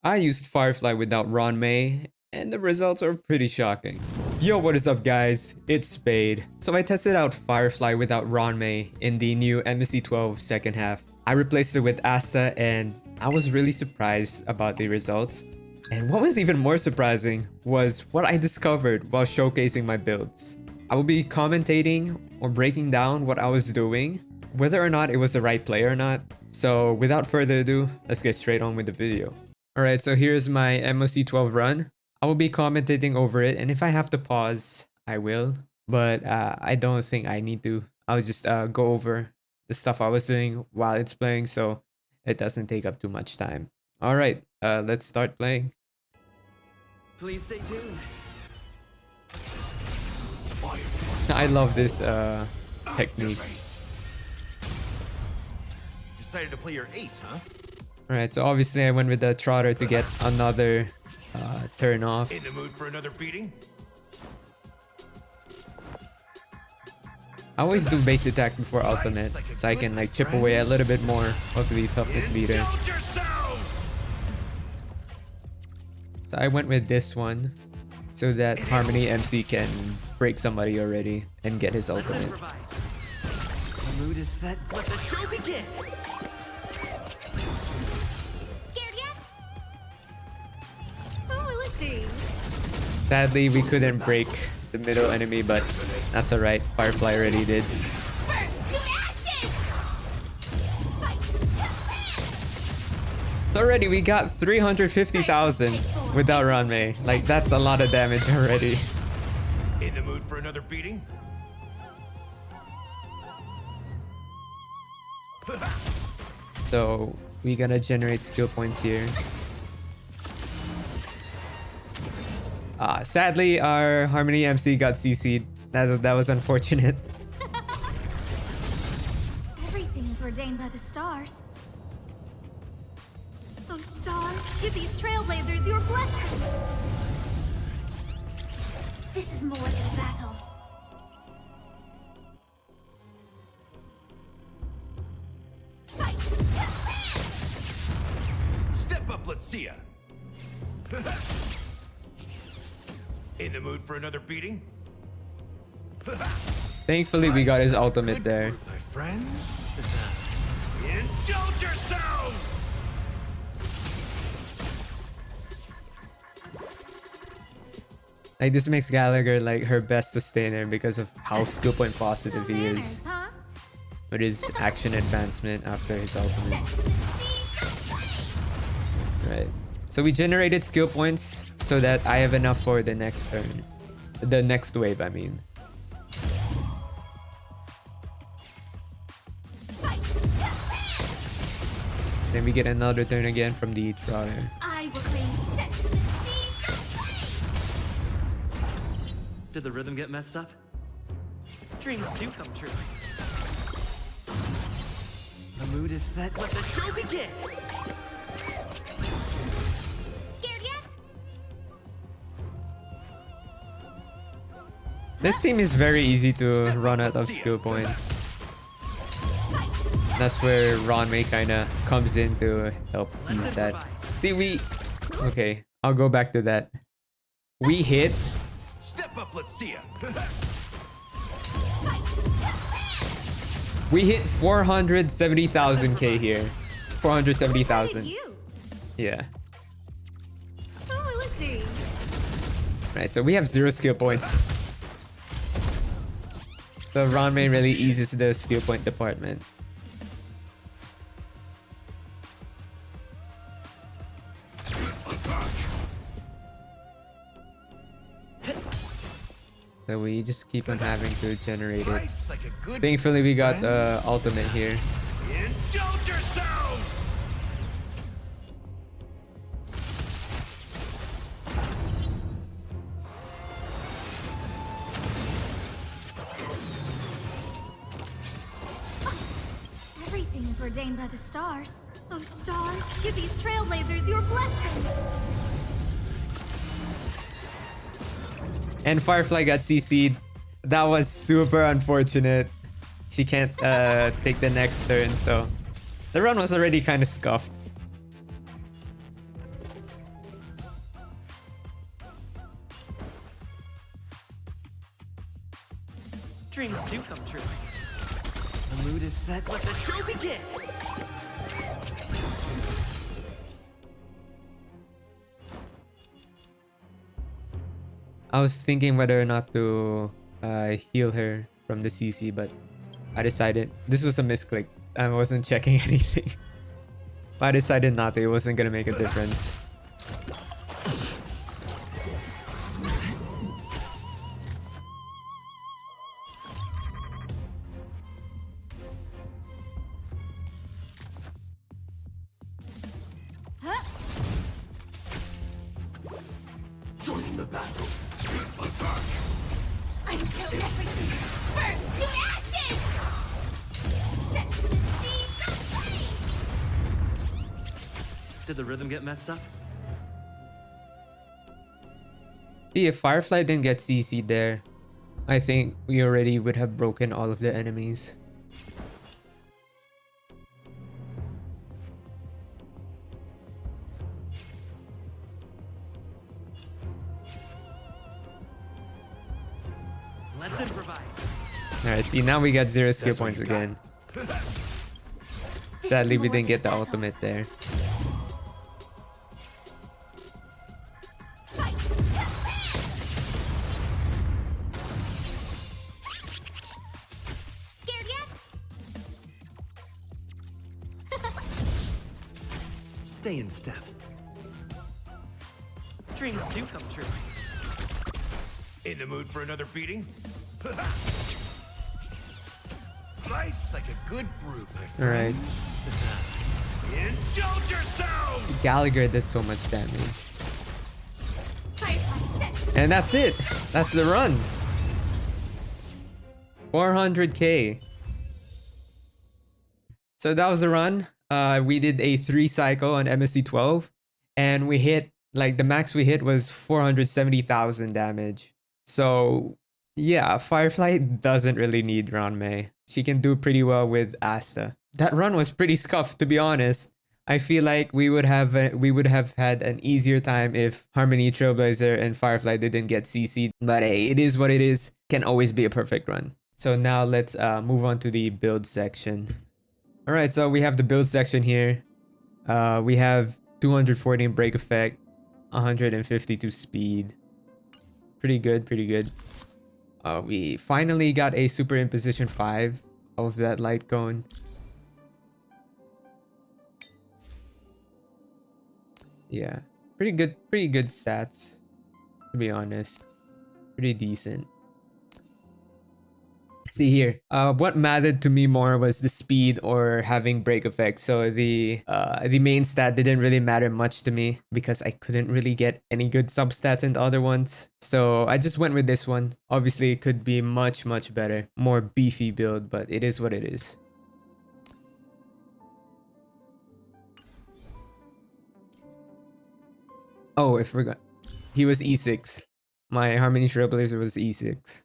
I used Firefly without Ruan Mei, and the results are pretty shocking. Yo, what is up guys? It's Spade. So I tested out Firefly without Ruan Mei in the new MSC 12 second half. I replaced it with Asta and I was really surprised about the results. And what was even more surprising was what I discovered while showcasing my builds. I will be commentating or breaking down what I was doing, whether or not it was the right play or not. So without further ado, let's get straight on with the video. Alright, so here's my MOC 12 run. I will be commentating over it, and if I have to pause, I will. But I don't think I need to. I'll just go over the stuff I was doing while it's playing, so it doesn't take up too much time. Alright, let's start playing. Please stay tuned. I love this technique. Decided to play your ace, huh? Alright, so obviously I went with the Trotter to get another turn off. In the mood for another beating? I always do base attack before ultimate, so I can like chip away a little bit more of the toughness meter. So I went with this one, so that Harmony MC can break somebody already and get his ultimate. The mood is set. Let the show begin. Sadly, we couldn't break the middle enemy, but that's alright. Firefly already did. So already we got 350,000 without Ruan Mei. Like, that's a lot of damage already. In the mood for another beating? So we gonna generate skill points here. Sadly, our Harmony MC got CC'd. That was unfortunate. Everything is ordained by the stars. Oh stars, give these trailblazers your blessing. This is more than a battle. Step up, let's see ya. In the mood for another beating? Thankfully, we got his ultimate there. My friends, indulge yourselves! Like, this makes Gallagher like her best sustainer because of how skill point positive he is with his action advancement after his ultimate. Right. So we generated skill points so that I have enough for the next turn. The next wave, I mean. Then we get another turn again from the Trotter. I will claim set. Did the rhythm get messed up? Dreams do come true. The mood is set. Let the show begin! Scared yet? This team is very easy to run out of skill points. That's where Ruan Mei kinda comes in to help ease that. See, okay, I'll go back to that. We hit. Step up, let's see ya. We hit 470,000k here. 470,000. Yeah. Oh, let's see. Right, so we have 0 skill points. So Ruan Mei really eases the skill point department. So we just keep on having to generate it. Thankfully, we got ultimate here. Indulge yourselves! Everything is ordained by the stars. Oh stars, give these trailblazers your blessing. And Firefly got CC'd. That was super unfortunate. She can't take the next turn, so the run was already kind of scuffed. Dreams do come true. The mood is set. Let the show begin! I was thinking whether or not to heal her from the CC, but I decided this was a misclick. I wasn't checking anything. I decided not to. It wasn't gonna make a difference. Huh? Join the battle. Attack. Until everything burns to ashes! Set to the sea someday! Did the rhythm get messed up? See, if Firefly didn't get CC'd there, I think we already would have broken all of the enemies. Let's improvise. Alright, see, now we got 0 skill points again. Sadly, we didn't get the ultimate there. Fight to land! Scared yet? Stay in step. Dreams do come true. In the mood for another beating? Nice, like a good brew, my friend. Alright. Indulge yourself! Gallagher does so much damage. Firefly set! And that's it. That's the run. 400k. So that was the run. We did a 3 cycle on MSC 12, and we hit, like, the max we hit was 470,000 damage. So yeah, Firefly doesn't really need Ruan Mei. She can do pretty well with Asta. That run was pretty scuffed, to be honest. I feel like we would have had an easier time if Harmony, Trailblazer, and Firefly didn't get CC'd. But hey, it is what it is. Can always be a perfect run. So now let's move on to the build section. All right, so we have the build section here. We have 214 break effect, 152 speed. Pretty good, pretty good. We finally got a super imposition 5 of that light cone. Yeah, pretty good stats, to be honest. Pretty decent. See here, what mattered to me more was the speed or having break effect. So the main stat didn't really matter much to me because I couldn't really get any good substats in the other ones. So I just went with this one. Obviously, it could be much better, more beefy build, but it is what it is. Oh, I forgot. He was E6. My Harmony Trailblazer was E6.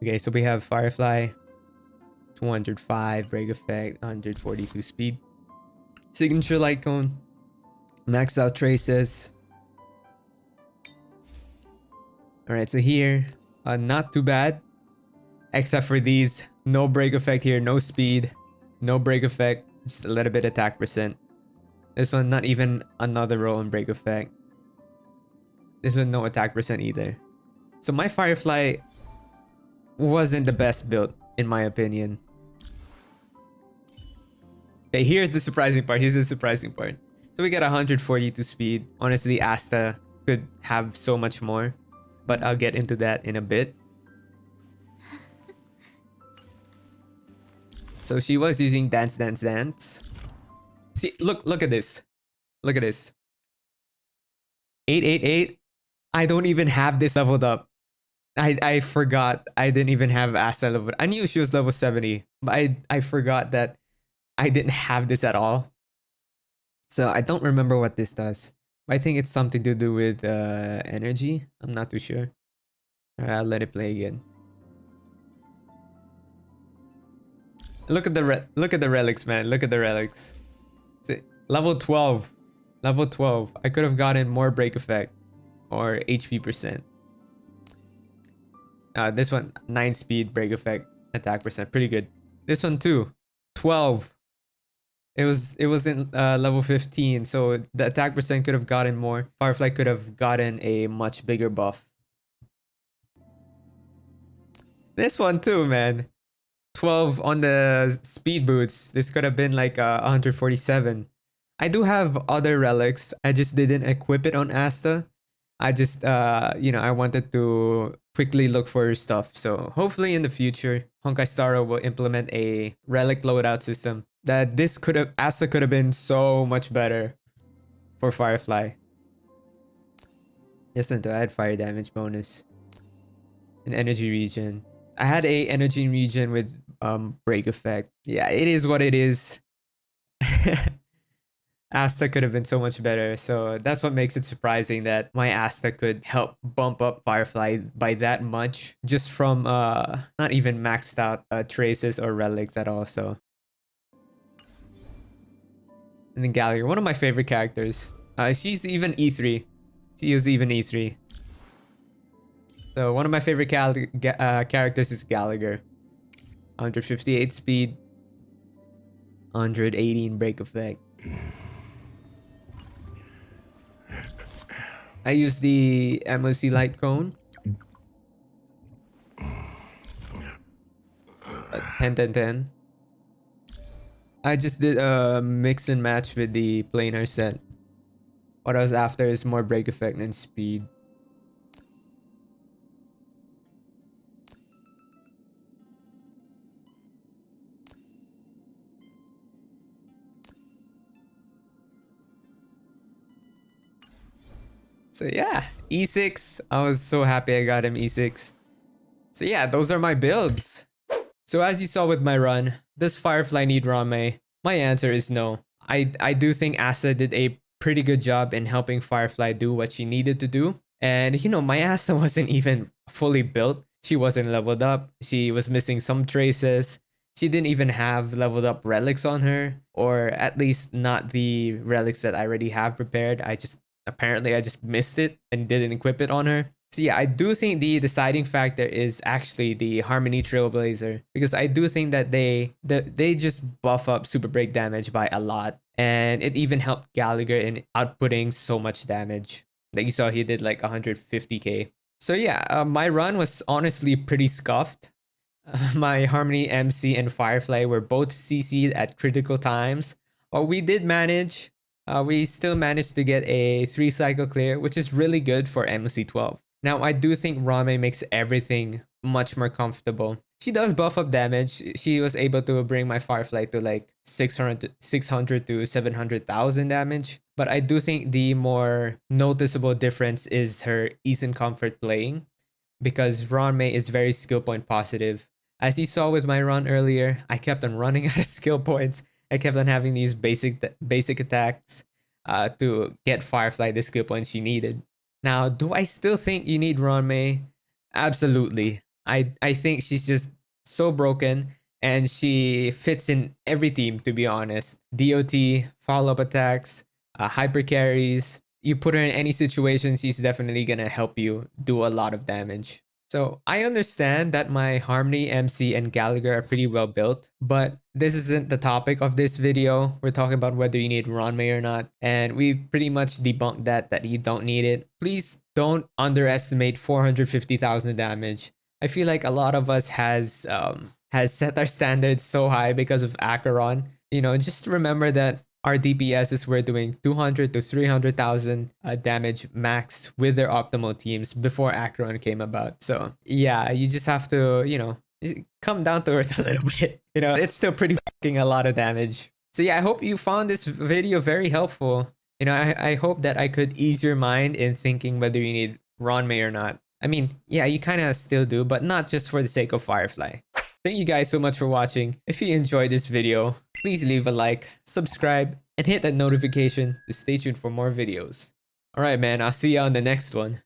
Okay, so we have Firefly, 205 break effect, 142 speed. Signature light cone, maxed out traces. Alright, so here, not too bad. Except for these, no break effect here, no speed, no break effect, just a little bit attack percent. This one, not even another roll on break effect. This one, no attack percent either. So my Firefly wasn't the best build, in my opinion. Okay, here's the surprising part. So we got 142 speed. Honestly, Asta could have so much more, but I'll get into that in a bit. So she was using Dance. See, look at this. Look at this. 888. I don't even have this leveled up. I forgot I didn't even have Asta level. I knew she was level 70, but I forgot that I didn't have this at all. So I don't remember what this does. I think it's something to do with energy. I'm not too sure. Alright, I'll let it play again. Look at the relics, man. Look at the relics. See, level 12. Level 12. I could have gotten more break effect or HP percent. This one 9 speed, break effect, attack percent, pretty good. This one too, 12. It was in level 15, so the attack percent could have gotten more. Firefly could have gotten a much bigger buff. This one too, man. 12 on the speed boots. This could have been like 147. I do have other relics. I just didn't equip it on Asta. I just I wanted to quickly look for stuff. So hopefully in the future, Honkai Star will implement a relic loadout system that Asta could have been so much better for Firefly. Listen to add fire damage bonus. An energy region. I had a energy region with break effect. Yeah, it is what it is. Asta could have been so much better. So that's what makes it surprising that my Asta could help bump up Firefly by that much just from not even maxed out traces or relics at all. So and then Gallagher, one of my favorite characters. She's even E3. She is even E3. So one of my favorite characters is Gallagher. 158 speed, 118 break effect. I use the MOC light cone. 10-10-10. I just did a mix and match with the planar set. What I was after is more break effect and speed. So yeah, E6. I was so happy I got him E6. So yeah, those are my builds. So as you saw with my run, does Firefly need Ruan Mei? My answer is no. I do think Asta did a pretty good job in helping Firefly do what she needed to do. And you know, my Asta wasn't even fully built. She wasn't leveled up. She was missing some traces. She didn't even have leveled up relics on her, or at least not the relics that I already have prepared. Apparently I just missed it and didn't equip it on her. So yeah, I do think the deciding factor is actually the Harmony Trailblazer, because I do think that they just buff up super break damage by a lot, and it even helped Gallagher in outputting so much damage. Like you saw, he did like 150k. So yeah, my run was honestly pretty scuffed. My Harmony MC and Firefly were both CC'd at critical times, but we did manage. We still managed to get a 3 cycle clear, which is really good for MOC 12. Now, I do think Ruan Mei makes everything much more comfortable. She does buff up damage. She was able to bring my Firefly to like 600 to 700,000 damage. But I do think the more noticeable difference is her ease and comfort playing, because Ruan Mei is very skill point positive. As you saw with my run earlier, I kept on running out of skill points. I kept on having these basic attacks to get Firefly the skill points she needed. Now, do I still think you need Ruan Mei? Absolutely. I think she's just so broken, and she fits in every team, to be honest. DOT, follow-up attacks, hyper carries. You put her in any situation, she's definitely gonna help you do a lot of damage. So I understand that my Harmony, MC, and Gallagher are pretty well built, but this isn't the topic of this video. We're talking about whether you need Ruan Mei or not, and we've pretty much debunked that you don't need it. Please don't underestimate 450,000 damage. I feel like a lot of us has set our standards so high because of Acheron. You know, just remember that our DPSs were doing 200 to 300,000 damage max with their optimal teams before Acheron came about. So yeah, you just have to, you know, come down to earth a little bit. You know, it's still pretty fucking a lot of damage. So yeah, I hope you found this video very helpful. You know, I hope that I could ease your mind in thinking whether you need Ruan Mei or not. I mean, yeah, you kind of still do, but not just for the sake of Firefly. Thank you guys so much for watching. If you enjoyed this video, please leave a like, subscribe, and hit that notification to stay tuned for more videos. Alright man, I'll see you on the next one.